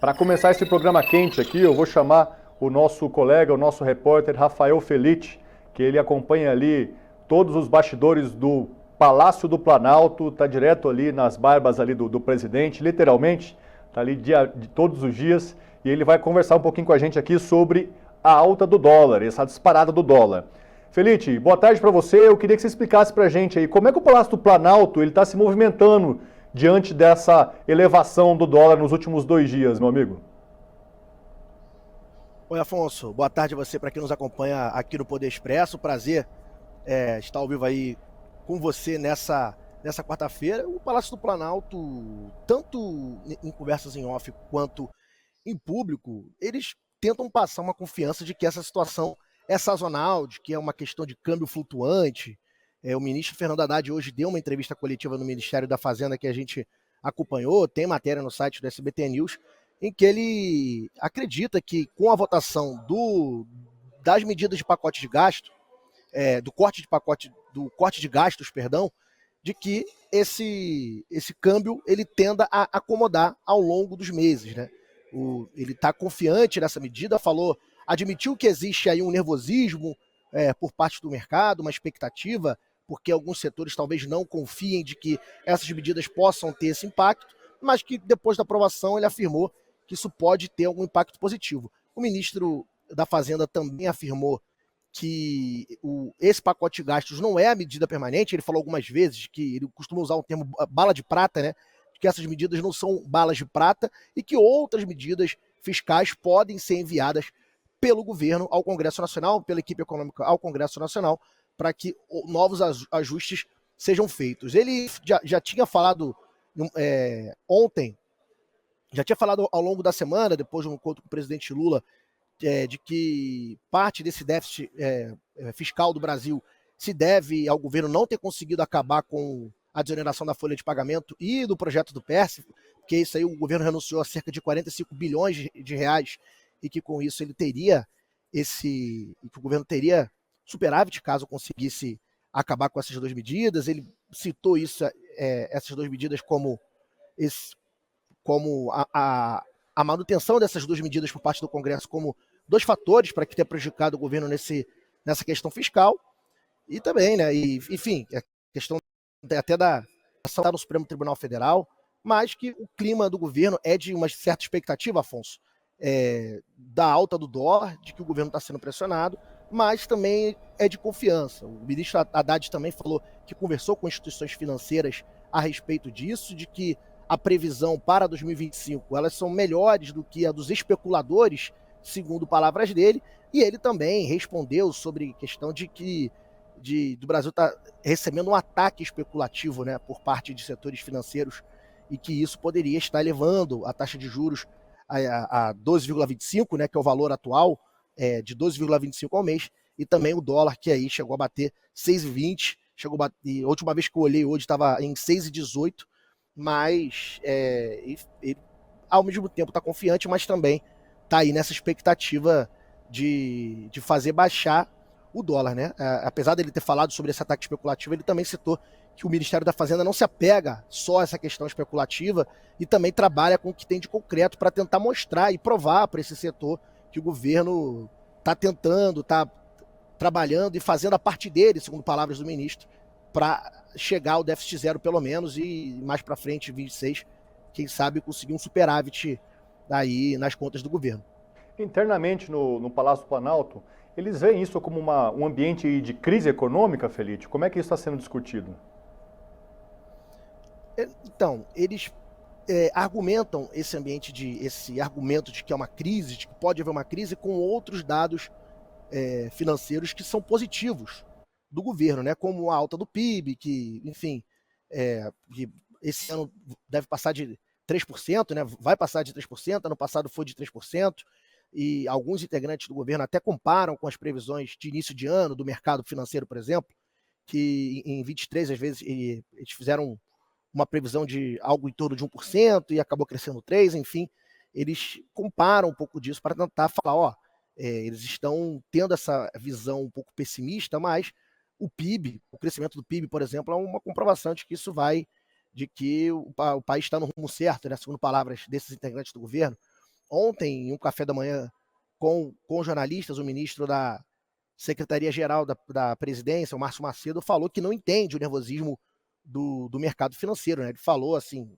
Para começar esse programa quente aqui, eu vou chamar o nosso colega, o nosso repórter Rafael Felitti, que ele acompanha ali todos os bastidores do Palácio do Planalto, está direto ali nas barbas ali do presidente, literalmente, está ali de todos os dias, e ele vai conversar um pouquinho com a gente aqui sobre a alta do dólar, essa disparada do dólar. Felitti, boa tarde para você. Eu queria que você explicasse para a gente aí como é que o Palácio do Planalto está se movimentando diante dessa elevação do dólar nos últimos 2 dias, meu amigo. Oi, Afonso. Boa tarde a você, para quem nos acompanha aqui no Poder Expresso. Prazer estar ao vivo aí com você nessa quarta-feira. O Palácio do Planalto, tanto em conversas em off quanto em público, eles tentam passar uma confiança de que essa situação é sazonal, de que é uma questão de câmbio flutuante. O ministro Fernando Haddad hoje deu uma entrevista coletiva no Ministério da Fazenda que a gente acompanhou, tem matéria no site do SBT News, em que ele acredita que com a votação das medidas de pacote de gasto, do corte de gastos, perdão, de que esse câmbio ele tenda a acomodar ao longo dos meses, né? Ele está confiante nessa medida, admitiu que existe aí um nervosismo por parte do mercado, uma expectativa, porque alguns setores talvez não confiem de que essas medidas possam ter esse impacto, mas que depois da aprovação ele afirmou que isso pode ter algum impacto positivo. O ministro da Fazenda também afirmou que esse pacote de gastos não é a medida permanente. Ele falou algumas vezes que ele costuma usar o termo bala de prata, né? Que essas medidas não são balas de prata e que outras medidas fiscais podem ser enviadas pelo governo ao Congresso Nacional, pela equipe econômica ao Congresso Nacional, para que novos ajustes sejam feitos. Ele já tinha falado ontem, já tinha falado ao longo da semana, depois de um encontro com o presidente Lula, de que parte desse déficit fiscal do Brasil se deve ao governo não ter conseguido acabar com a desoneração da folha de pagamento e do projeto do PERS, porque isso aí o governo renunciou a cerca de 45 bilhões de reais e que com isso ele teria que o governo teria superávit caso conseguisse acabar com essas duas medidas. Ele citou essas duas medidas como a manutenção dessas duas medidas por parte do Congresso como dois fatores para que tenha prejudicado o governo nessa questão fiscal. E também, né, enfim, a questão até da ação no Supremo Tribunal Federal, mas que o clima do governo é de uma certa expectativa, Afonso, da alta do dólar, de que o governo está sendo pressionado, mas também é de confiança. O ministro Haddad também falou que conversou com instituições financeiras a respeito disso, de que a previsão para 2025, elas são melhores do que a dos especuladores, segundo palavras dele, e ele também respondeu sobre a questão de que do Brasil está recebendo um ataque especulativo, né, por parte de setores financeiros, e que isso poderia estar levando a taxa de juros a 12,25, né, que é o valor atual, de 12,25 ao mês, e também o dólar, que aí chegou a bater 6,20, a última vez que eu olhei hoje estava em 6,18, mas ele, ao mesmo tempo, está confiante, mas também está aí nessa expectativa de fazer baixar o dólar, né? Apesar dele ter falado sobre esse ataque especulativo, ele também citou que o Ministério da Fazenda não se apega só a essa questão especulativa e também trabalha com o que tem de concreto para tentar mostrar e provar para esse setor que o governo está tentando, está trabalhando e fazendo a parte dele, segundo palavras do ministro, para chegar ao déficit zero pelo menos e mais para frente, 26, quem sabe conseguir um superávit aí nas contas do governo. Internamente no Palácio do Planalto, eles veem isso como um ambiente de crise econômica, Felitti? Como é que isso está sendo discutido? Então, eles argumentam esse argumento de que é uma crise, de que pode haver uma crise, com outros dados financeiros que são positivos do governo, né? Como a alta do PIB, que, enfim, que esse ano deve passar de 3%, né? Vai passar de 3%, ano passado foi de 3%, e alguns integrantes do governo até comparam com as previsões de início de ano do mercado financeiro, por exemplo, que em 23, às vezes, eles fizeram uma previsão de algo em torno de 1% e acabou crescendo 3%, enfim, eles comparam um pouco disso para tentar falar, eles estão tendo essa visão um pouco pessimista, mas o PIB, o crescimento do PIB, por exemplo, é uma comprovação de que de que o país está no rumo certo, né, segundo palavras desses integrantes do governo. ontem, em um café da manhã com jornalistas, o ministro da Secretaria-Geral da Presidência, o Márcio Macedo, falou que não entende o nervosismo do mercado financeiro, né? Ele falou assim,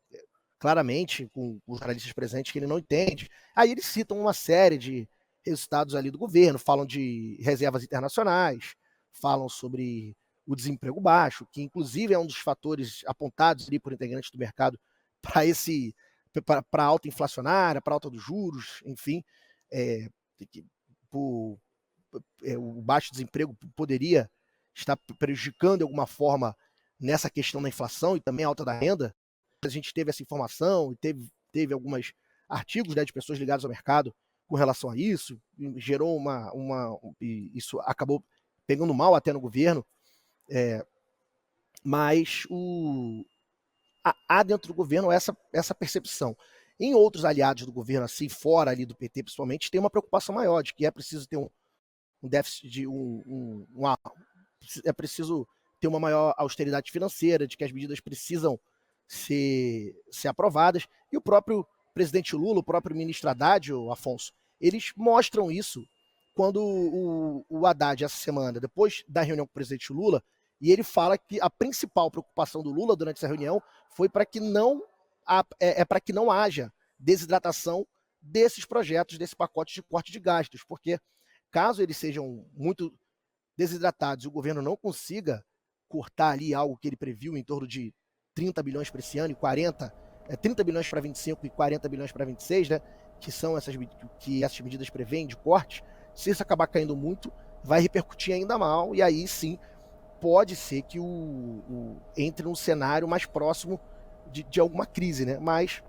claramente, com os jornalistas presentes, que ele não entende. Aí eles citam uma série de resultados ali do governo, falam de reservas internacionais, falam sobre o desemprego baixo, que inclusive é um dos fatores apontados ali por integrantes do mercado para a alta inflacionária, para a alta dos juros, enfim, o baixo desemprego poderia estar prejudicando de alguma forma nessa questão da inflação e também a alta da renda. A gente teve essa informação e teve alguns artigos, né, de pessoas ligadas ao mercado com relação a isso, gerou isso acabou pegando mal até no governo, mas há dentro do governo essa percepção. Em outros aliados do governo, assim, fora ali do PT principalmente, tem uma preocupação maior de que é preciso ter um déficit é preciso ter uma maior austeridade financeira, de que as medidas precisam ser aprovadas, e o próprio presidente Lula, o próprio ministro Haddad, o Afonso, eles mostram isso quando o Haddad, essa semana, depois da reunião com o presidente Lula, e ele fala que a principal preocupação do Lula durante essa reunião foi para que não haja desidratação desses projetos, desse pacote de corte de gastos, porque caso eles sejam muito desidratados e o governo não consiga cortar ali algo que ele previu em torno de 30 bilhões para esse ano e 30 bilhões para 25 e 40 bilhões para 26, né, que são essas medidas prevêem de corte, se isso acabar caindo muito, vai repercutir ainda mal, e aí sim pode ser que entre num cenário mais próximo de alguma crise, né? Mas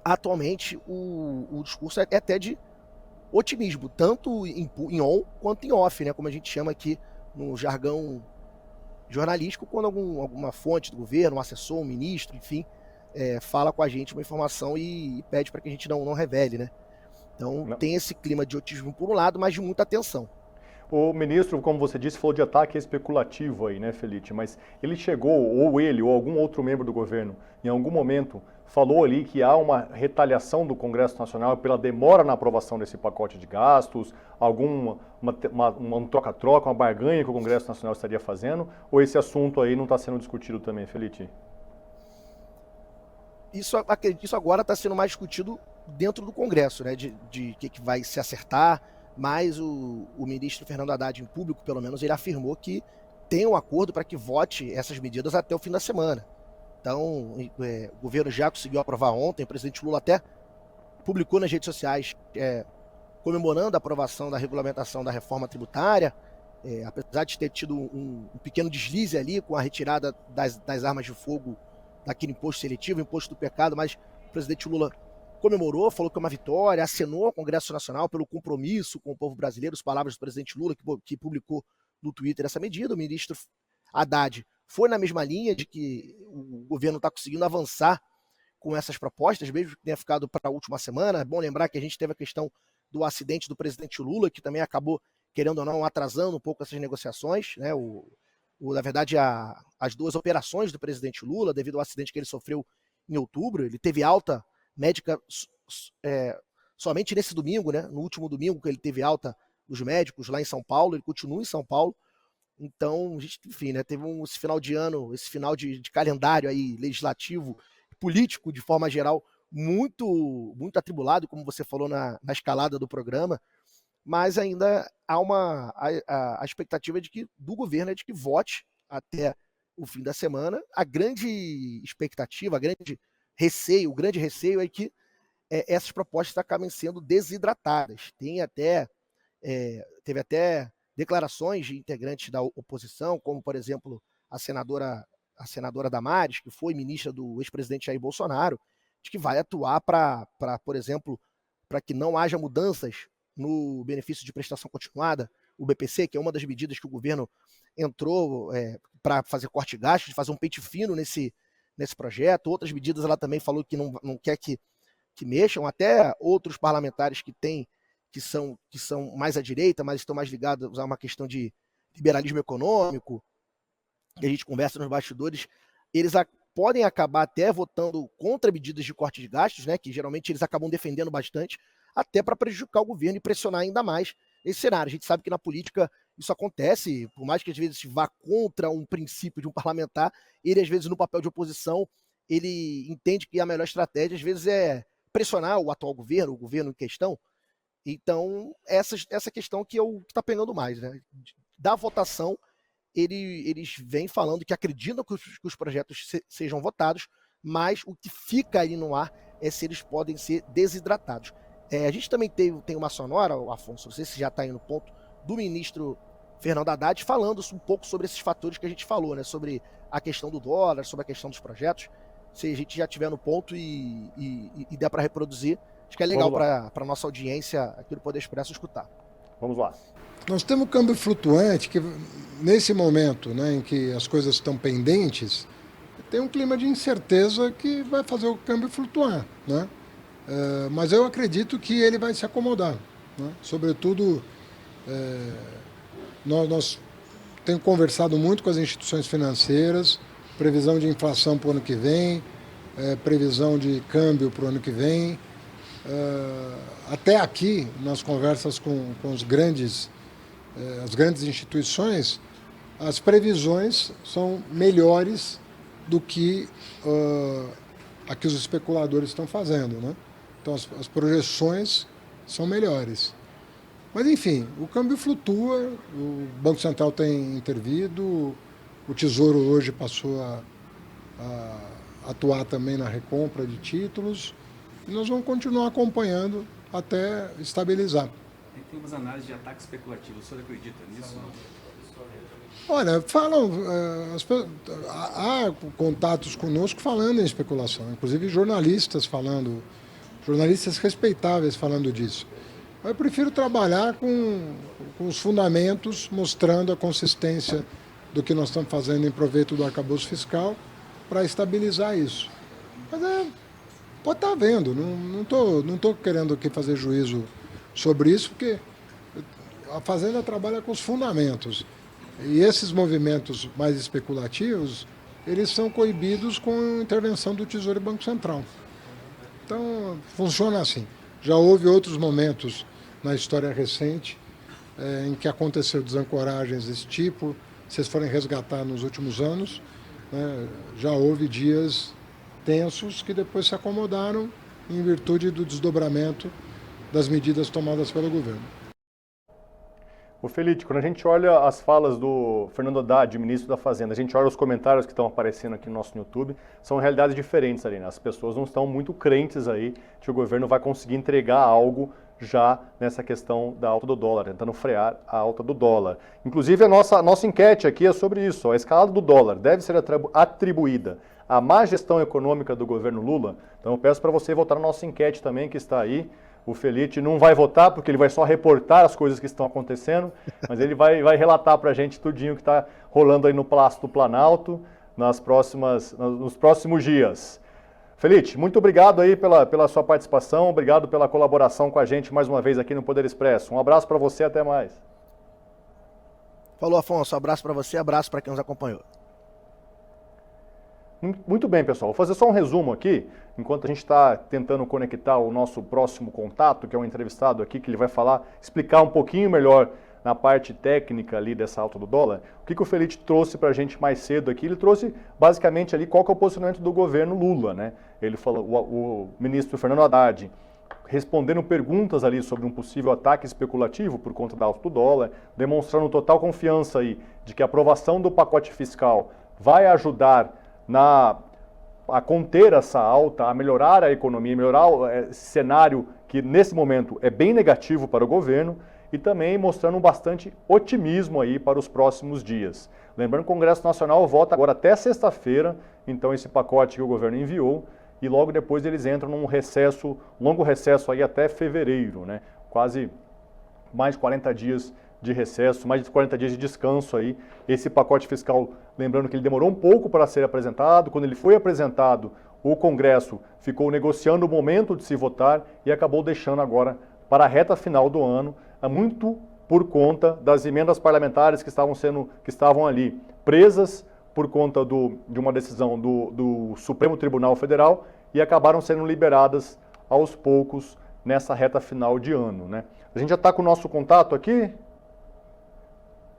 atualmente o discurso é até de otimismo, tanto em on quanto em off, né? Como a gente chama aqui no jargão jornalístico, quando alguma fonte do governo, um assessor, um ministro, enfim, fala com a gente uma informação e pede para que a gente não revele, né? Então tem esse clima de otimismo por um lado, mas de muita atenção. O ministro, como você disse, falou de ataque especulativo aí, né, Felipe? Mas ele chegou, ou ele, ou algum outro membro do governo, em algum momento, falou ali que há uma retaliação do Congresso Nacional pela demora na aprovação desse pacote de gastos, um troca-troca, uma barganha que o Congresso Nacional estaria fazendo, ou esse assunto aí não está sendo discutido também, Felipe? Isso agora está sendo mais discutido dentro do Congresso, né, de que vai se acertar, mas o ministro Fernando Haddad, em público pelo menos, ele afirmou que tem um acordo para que vote essas medidas até o fim da semana. Então, o governo já conseguiu aprovar ontem, o presidente Lula até publicou nas redes sociais comemorando a aprovação da regulamentação da reforma tributária, apesar de ter tido um pequeno deslize ali com a retirada das armas de fogo daquele imposto seletivo, imposto do pecado, mas o presidente Lula comemorou, falou que é uma vitória, acenou ao Congresso Nacional pelo compromisso com o povo brasileiro, as palavras do presidente Lula, que publicou no Twitter essa medida. O ministro Haddad foi na mesma linha de que o governo está conseguindo avançar com essas propostas, mesmo que tenha ficado para a última semana. É bom lembrar que a gente teve a questão do acidente do presidente Lula, que também acabou, querendo ou não, atrasando um pouco essas negociações, né? Na verdade, as duas operações do presidente Lula, devido ao acidente que ele sofreu em outubro, ele teve alta médica somente nesse domingo, né? No último domingo que ele teve alta dos médicos lá em São Paulo, ele continua em São Paulo. Então, enfim, né? Teve esse final de ano, esse final de calendário aí legislativo, político de forma geral, muito muito atribulado, como você falou na escalada do programa, mas ainda há a expectativa do governo é de que vote até o fim da semana. A grande expectativa, o grande receio é que essas propostas acabem sendo desidratadas. Teve até declarações de integrantes da oposição, como, por exemplo, a senadora Damares, que foi ministra do ex-presidente Jair Bolsonaro, de que vai atuar por exemplo, para que não haja mudanças no benefício de prestação continuada, o BPC, que é uma das medidas que o governo entrou para fazer corte de gastos, fazer um pente fino nesse projeto. Outras medidas ela também falou que não quer que mexam, até outros parlamentares que são mais à direita, mas estão mais ligados a uma questão de liberalismo econômico, que a gente conversa nos bastidores, eles podem acabar até votando contra medidas de corte de gastos, né, que geralmente eles acabam defendendo bastante, até para prejudicar o governo e pressionar ainda mais esse cenário. A gente sabe que na política isso acontece, por mais que às vezes vá contra um princípio de um parlamentar, ele às vezes no papel de oposição, ele entende que a melhor estratégia às vezes é pressionar o atual governo, o governo em questão. Então, essa questão que está pegando mais, né? Da votação, eles vêm falando que acreditam que os projetos sejam votados, mas o que fica aí no ar é se eles podem ser desidratados. A gente também tem uma sonora, Afonso, não sei se já está aí no ponto, do ministro Fernando Haddad falando um pouco sobre esses fatores que a gente falou, né? Sobre a questão do dólar, sobre a questão dos projetos. Se a gente já tiver no ponto e der para reproduzir, acho que é legal para a nossa audiência aqui do Poder Expresso escutar. Vamos lá. Nós temos câmbio flutuante que, nesse momento, né, em que as coisas estão pendentes, tem um clima de incerteza que vai fazer o câmbio flutuar, né? Mas eu acredito que ele vai se acomodar, né? Sobretudo, nós temos conversado muito com as instituições financeiras, previsão de inflação para o ano que vem, previsão de câmbio para o ano que vem. Até aqui, nas conversas com as grandes instituições, as previsões são melhores do que a que os especuladores estão fazendo, né? Então, as projeções são melhores. Mas, enfim, o câmbio flutua, o Banco Central tem intervido, o Tesouro hoje passou a atuar também na recompra de títulos, e nós vamos continuar acompanhando até estabilizar. Tem umas análises de ataque especulativo, o senhor acredita nisso? Olha, falam, há contatos conosco falando em especulação, inclusive jornalistas respeitáveis falando disso. Eu prefiro trabalhar com os fundamentos, mostrando a consistência do que nós estamos fazendo em proveito do arcabouço fiscal para estabilizar isso. Mas pode estar vendo, não estou querendo aqui fazer juízo sobre isso, porque a Fazenda trabalha com os fundamentos. E esses movimentos mais especulativos, eles são coibidos com a intervenção do Tesouro e Banco Central. Então, funciona assim. Já houve outros momentos na história recente em que aconteceu desancoragens desse tipo. Se vocês forem resgatar nos últimos anos, né, já houve dias tensos que depois se acomodaram em virtude do desdobramento das medidas tomadas pelo governo. O Felipe, quando a gente olha as falas do Fernando Haddad, ministro da Fazenda, a gente olha os comentários que estão aparecendo aqui no nosso YouTube, são realidades diferentes ali, né? As pessoas não estão muito crentes aí que o governo vai conseguir entregar algo já nessa questão da alta do dólar, tentando frear a alta do dólar. Inclusive, a nossa enquete aqui é sobre isso. A escalada do dólar deve ser atribuída à má gestão econômica do governo Lula? Então, eu peço para você votar na nossa enquete também, que está aí. O Felipe não vai votar, porque ele vai só reportar as coisas que estão acontecendo, mas ele vai relatar para a gente tudinho que está rolando aí no Palácio do Planalto nos próximos dias. Felipe, muito obrigado aí pela sua participação, obrigado pela colaboração com a gente mais uma vez aqui no Poder Expresso. Um abraço para você, até mais. Falou, Afonso, abraço para você, abraço para quem nos acompanhou. Muito bem, pessoal. Vou fazer só um resumo aqui, enquanto a gente está tentando conectar o nosso próximo contato, que é um entrevistado aqui, que ele vai explicar um pouquinho melhor na parte técnica ali dessa alta do dólar. O que o Felipe trouxe para a gente mais cedo aqui? Ele trouxe basicamente ali qual que é o posicionamento do governo Lula, né? Ele falou, o ministro Fernando Haddad respondendo perguntas ali sobre um possível ataque especulativo por conta da alta do dólar, demonstrando total confiança aí de que a aprovação do pacote fiscal vai ajudar a conter essa alta, a melhorar a economia, melhorar esse cenário que nesse momento é bem negativo para o governo e também mostrando bastante otimismo aí para os próximos dias. Lembrando que o Congresso Nacional vota agora até sexta-feira, então esse pacote que o governo enviou e logo depois eles entram num longo recesso aí até fevereiro, né? Quase mais de 40 dias de recesso, mais de 40 dias de descanso aí. Esse pacote fiscal, lembrando que ele demorou um pouco para ser apresentado, quando ele foi apresentado, o Congresso ficou negociando o momento de se votar e acabou deixando agora para a reta final do ano, muito por conta das emendas parlamentares que estavam ali presas por conta de uma decisão do Supremo Tribunal Federal e acabaram sendo liberadas aos poucos nessa reta final de ano, né? A gente já está com o nosso contato aqui?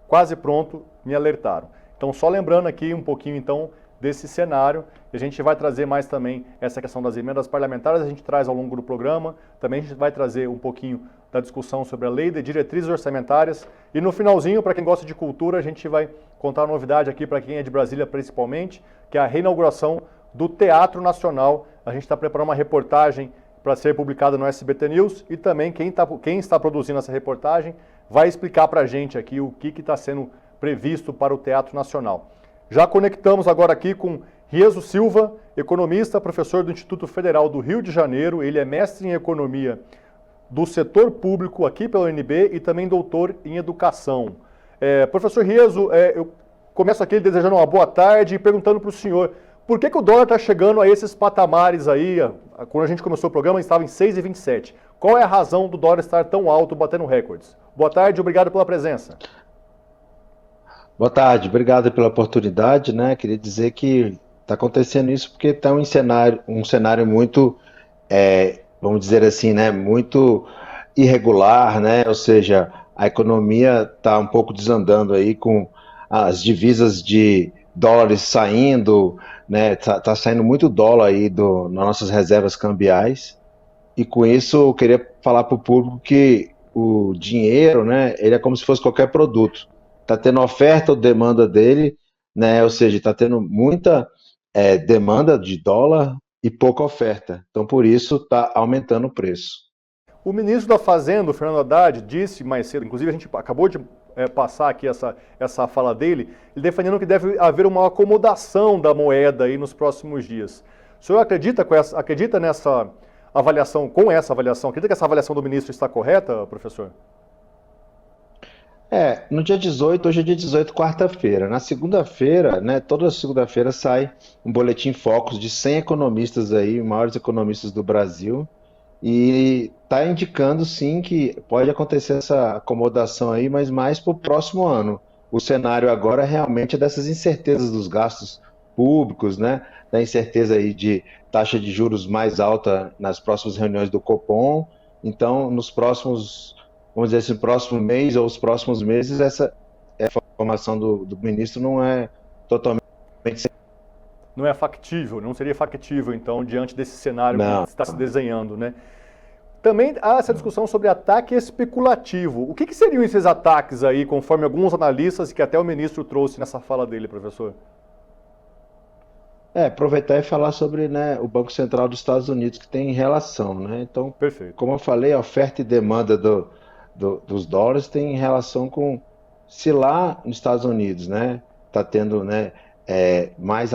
Quase pronto, me alertaram. Então, só lembrando aqui um pouquinho, então, desse cenário, a gente vai trazer mais também essa questão das emendas parlamentares, a gente traz ao longo do programa, também a gente vai trazer um pouquinho da discussão sobre a lei de diretrizes orçamentárias, e no finalzinho, para quem gosta de cultura, a gente vai contar uma novidade aqui para quem é de Brasília principalmente, que é a reinauguração do Teatro Nacional. A gente está preparando uma reportagem para ser publicada no SBT News, e também quem está produzindo essa reportagem vai explicar para a gente aqui o que está sendo previsto para o Teatro Nacional. Já conectamos agora aqui com Rieso Silva, economista, professor do Instituto Federal do Rio de Janeiro. Ele é mestre em economia do setor público aqui pela UNB e também doutor em educação. Professor Rieso, eu começo aqui desejando uma boa tarde e perguntando para o senhor, por que o dólar está chegando a esses patamares aí? Quando a gente começou o programa, estava em 6,27. Qual é a razão do dólar estar tão alto, batendo recordes? Boa tarde, obrigado pela presença. Boa tarde, obrigado pela oportunidade, né? Queria dizer que está acontecendo isso porque está um cenário muito, vamos dizer assim, né? Muito irregular, né? Ou seja, a economia está um pouco desandando aí com as divisas de dólares saindo, né? Tá saindo muito dólar aí nas nossas reservas cambiais, e com isso eu queria falar para o público que o dinheiro, né? Ele é como se fosse qualquer produto. Está tendo oferta ou demanda dele, né? Ou seja, está tendo muita demanda de dólar e pouca oferta. Então, por isso, está aumentando o preço. O ministro da Fazenda, o Fernando Haddad, disse mais cedo, inclusive a gente acabou de passar aqui essa fala dele, ele defendendo que deve haver uma acomodação da moeda aí nos próximos dias. O senhor acredita nessa avaliação, acredita que essa avaliação do ministro está correta, professor? No dia 18, hoje é dia 18, quarta-feira. Na segunda-feira, né, toda segunda-feira sai um boletim Focus de 100 economistas aí, maiores economistas do Brasil, e está indicando sim que pode acontecer essa acomodação aí, mas mais para o próximo ano. O cenário agora realmente é dessas incertezas dos gastos públicos, né, da incerteza aí de taxa de juros mais alta nas próximas reuniões do Copom. Então, nos próximos, vamos dizer assim, próximo mês ou os próximos meses, essa informação do ministro não é totalmente... Não é factível, não seria factível, então, diante desse cenário que está se desenhando, né? Também há essa discussão sobre ataque especulativo. O que seriam esses ataques aí, conforme alguns analistas, que até o ministro trouxe nessa fala dele, professor? Aproveitar e falar sobre, né, o Banco Central dos Estados Unidos, que tem relação, né? Então, perfeito. Como eu falei, a oferta e demanda dos dólares tem relação com, se lá nos Estados Unidos, né, está tendo, né, mais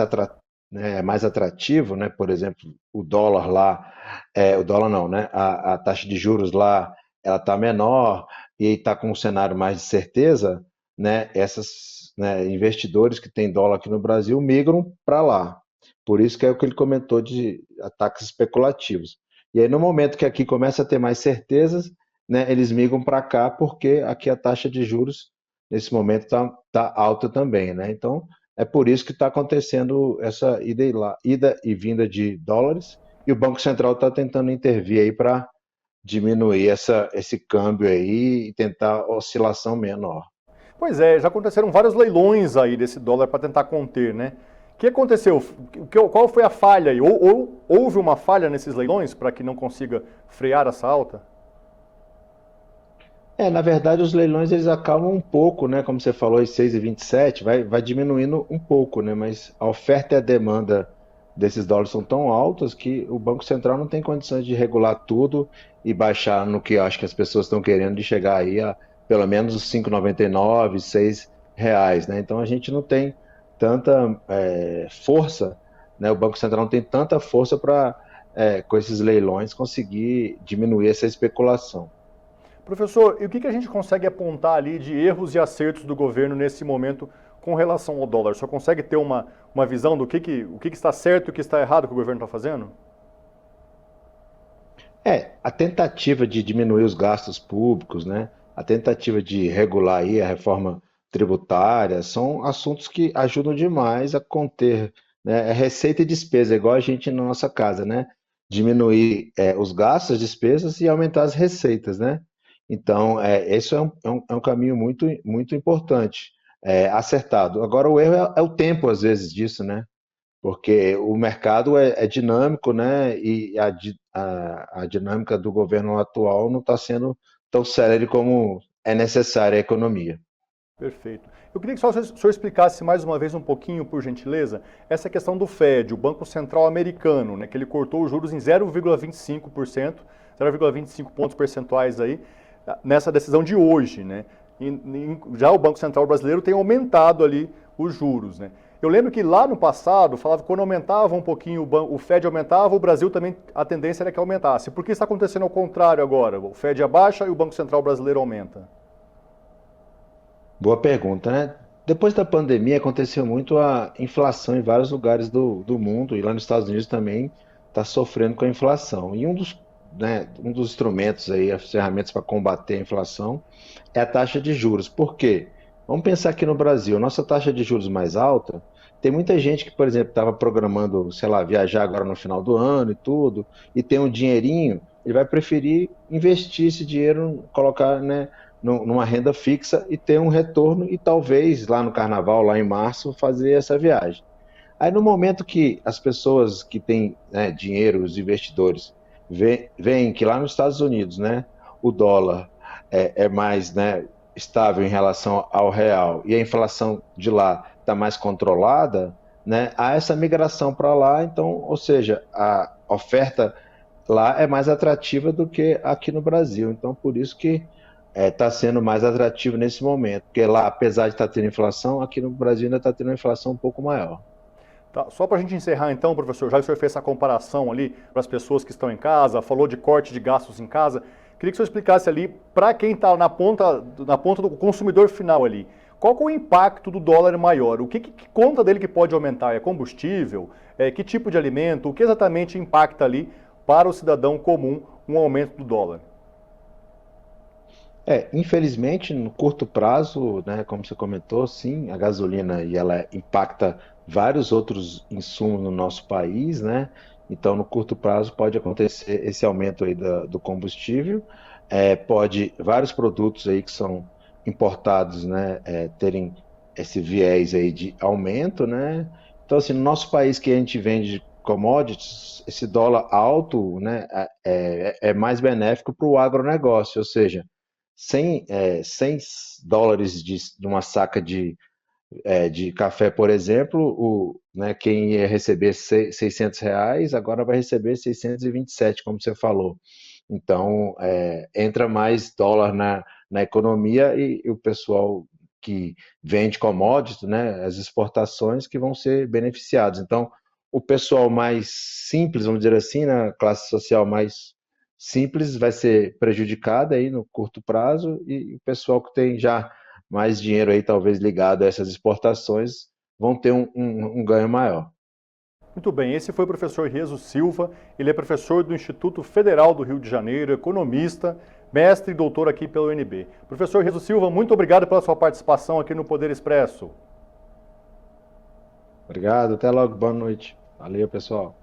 atrativo, né, por exemplo, o dólar lá, o dólar não, né, a taxa de juros lá, ela está menor e está com um cenário mais de certeza, né, investidores que têm dólar aqui no Brasil migram para lá. Por isso que é o que ele comentou de ataques especulativos. E aí no momento que aqui começa a ter mais certezas, né, eles migram para cá porque aqui a taxa de juros nesse momento tá alta também, né? Então é por isso que está acontecendo essa ida e vinda de dólares, e o Banco Central está tentando intervir aí para diminuir esse câmbio aí e tentar oscilação menor. Pois é, já aconteceram vários leilões aí desse dólar para tentar conter, né? O que aconteceu? Qual foi a falha aí? Houve uma falha nesses leilões para que não consiga frear essa alta? Na verdade, os leilões eles acalmam um pouco, né? Como você falou, em 6,27, vai diminuindo um pouco, né? Mas a oferta e a demanda desses dólares são tão altas que o Banco Central não tem condições de regular tudo e baixar no que eu acho que as pessoas estão querendo, de chegar aí a pelo menos os 5,99, R$6, né? Então a gente não tem tanta força, né? O Banco Central não tem tanta força para, com esses leilões, conseguir diminuir essa especulação. Professor, e o que a gente consegue apontar ali de erros e acertos do governo nesse momento com relação ao dólar? O senhor consegue ter uma visão do que está certo e o que está errado que o governo está fazendo? A tentativa de diminuir os gastos públicos, né? A tentativa de regular aí a reforma tributária, são assuntos que ajudam demais a conter, né, receita e despesa, igual a gente na nossa casa, né? Diminuir os gastos, as despesas e aumentar as receitas, né? Então, esse é um caminho muito, muito importante, acertado. Agora, o erro é o tempo, às vezes, disso, né? Porque o mercado é dinâmico, né? E a dinâmica do governo atual não está sendo tão célere como é necessária a economia. Perfeito. Eu queria que só o senhor explicasse mais uma vez um pouquinho, por gentileza, essa questão do Fed, o Banco Central Americano, né, que ele cortou os juros em 0,25%, 0,25 pontos percentuais aí, nessa decisão de hoje, né? Já o Banco Central brasileiro tem aumentado ali os juros, né? Eu lembro que lá no passado falava que quando aumentava um pouquinho, o Fed aumentava, o Brasil também, a tendência era que aumentasse. Por que está acontecendo ao contrário agora? O Fed abaixa e o Banco Central brasileiro aumenta? Boa pergunta, né? Depois da pandemia aconteceu muito a inflação em vários lugares do mundo e lá nos Estados Unidos também está sofrendo com a inflação. E um dos instrumentos aí, as ferramentas para combater a inflação é a taxa de juros. Por quê? Vamos pensar aqui no Brasil, nossa taxa de juros mais alta, tem muita gente que, por exemplo, estava programando, sei lá, viajar agora no final do ano e tudo, e tem um dinheirinho, ele vai preferir investir esse dinheiro, colocar, né, numa renda fixa e ter um retorno e talvez lá no carnaval, lá em março, fazer essa viagem. Aí no momento que as pessoas que têm, né, dinheiro, os investidores, veem que lá nos Estados Unidos, né, o dólar é mais, né, estável em relação ao real e a inflação de lá está mais controlada, né, há essa migração para lá, então, ou seja, a oferta lá é mais atrativa do que aqui no Brasil. Então, por isso que está sendo mais atrativo nesse momento, porque lá, apesar de estar tendo inflação, aqui no Brasil ainda está tendo uma inflação um pouco maior. Tá, só para a gente encerrar então, professor, já que o senhor fez essa comparação ali para as pessoas que estão em casa, falou de corte de gastos em casa, queria que o senhor explicasse ali para quem está na ponta do consumidor final ali, qual que é o impacto do dólar maior? O que conta dele que pode aumentar? É combustível? Que tipo de alimento? O que exatamente impacta ali para o cidadão comum um aumento do dólar? Infelizmente, no curto prazo, né, como você comentou, sim, a gasolina e ela impacta vários outros insumos no nosso país, né? Então, no curto prazo pode acontecer esse aumento aí do combustível, pode vários produtos aí que são importados, né, terem esse viés aí de aumento, né? Então, assim, no nosso país que a gente vende commodities, esse dólar alto, né, é mais benéfico para o agronegócio, ou seja, 100 dólares de uma saca de café, por exemplo, né, quem ia receber R$ 600, agora vai receber 627, como você falou. Então, entra mais dólar na economia e o pessoal que vende commodities, né, as exportações, que vão ser beneficiados. Então, o pessoal mais simples, vamos dizer assim, na classe social mais simples, vai ser prejudicado aí no curto prazo e o pessoal que tem já mais dinheiro aí, talvez ligado a essas exportações, vão ter um ganho maior. Muito bem, esse foi o professor Rieso Silva, ele é professor do Instituto Federal do Rio de Janeiro, economista, mestre e doutor aqui pela UNB. Professor Rieso Silva, muito obrigado pela sua participação aqui no Poder Expresso. Obrigado, até logo, boa noite. Valeu, pessoal.